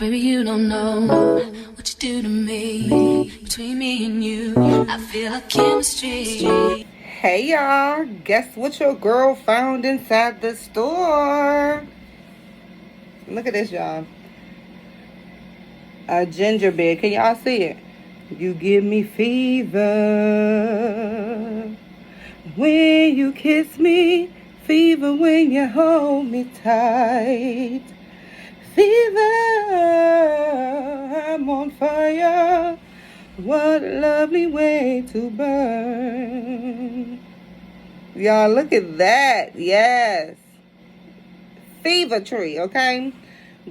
Baby, you don't know what you do to me. Between me and you, I feel like chemistry. Hey y'all, guess what your girl found inside the store? Look at this, y'all. A ginger beer. Can y'all see it? You give me fever when you kiss me, fever when you hold me tight. Fever, I'm on fire. What a lovely way to burn. Y'all, look at that. Yes. Fever tree, okay?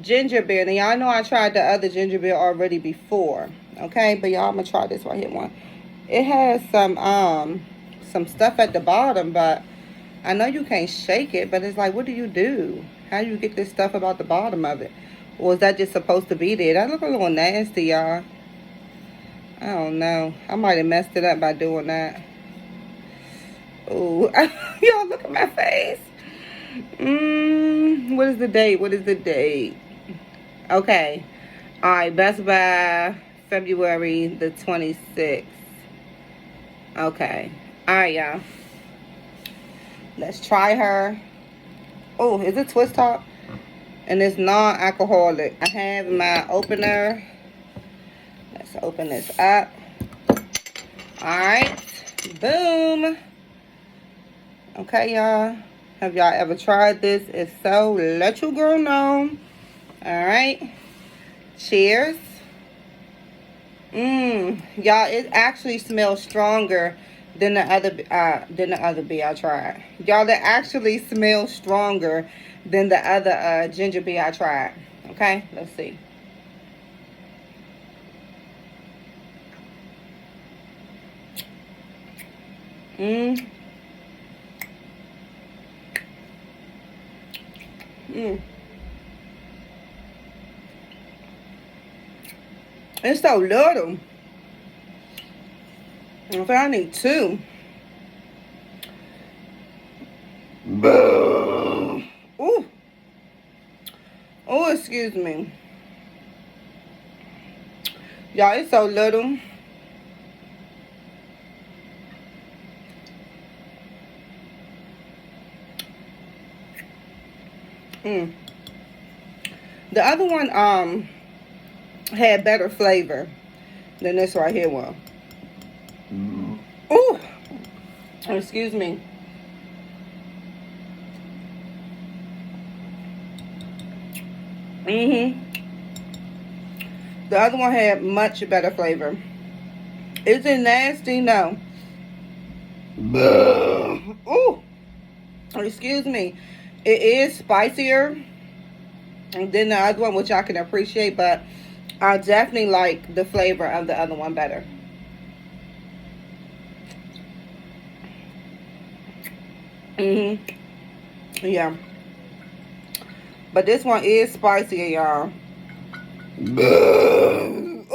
Ginger beer. Now, y'all know I tried the other ginger beer already before, okay? But y'all, I'm going to try this right here one. It has some stuff at the bottom, but I know you can't shake it, but it's like, what do you do? How do you get this stuff about the bottom of it? Or is that just supposed to be there? That look a little nasty, y'all. I don't know. I might have messed it up by doing that. Ooh. Y'all, look at my face. What is the date? What is the date? Okay. All right. Best by February the 26th. Okay. All right, y'all. Let's try her. Oh, is it twist top? And it's non-alcoholic. I have my opener. Let's open this up. All right. Boom. Okay, y'all. Have y'all ever tried this? If so, let your girl know. All right. Cheers. Y'all, it actually smells stronger than the other beer I tried. Y'all, it actually smells stronger than the other ginger beer I tried. Okay, let's see. It's so little. Okay, I need two. Ooh. Oh, excuse me. Y'all, it's so little. The other one had better flavor than this right here one. Ooh. Excuse me. The other one had much better flavor. Is it nasty? No. Ooh. Excuse me. It is spicier than the other one, which I can appreciate, but I definitely like the flavor of the other one better. Yeah. But this one is spicier, y'all. Ooh.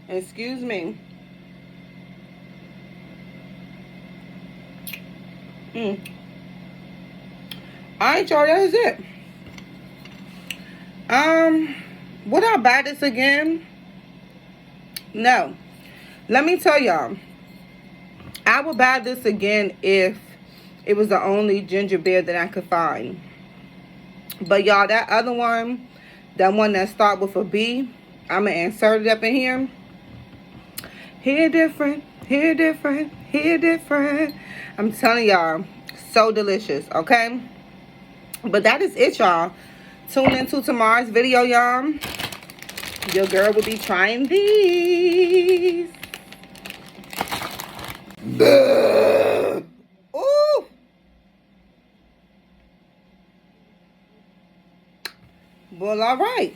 Excuse me. Alright, y'all, that is it. Would I buy this again? No. Let me tell y'all. I would buy this again if it was the only ginger beer that I could find. But y'all, that other one, that one that start with a B, I'm going to insert it up in here. Here different, here different, here different. I'm telling y'all, so delicious, okay? But that is it, y'all. Tune into tomorrow's video, y'all. Your girl will be trying these. Ooh. Well, all right.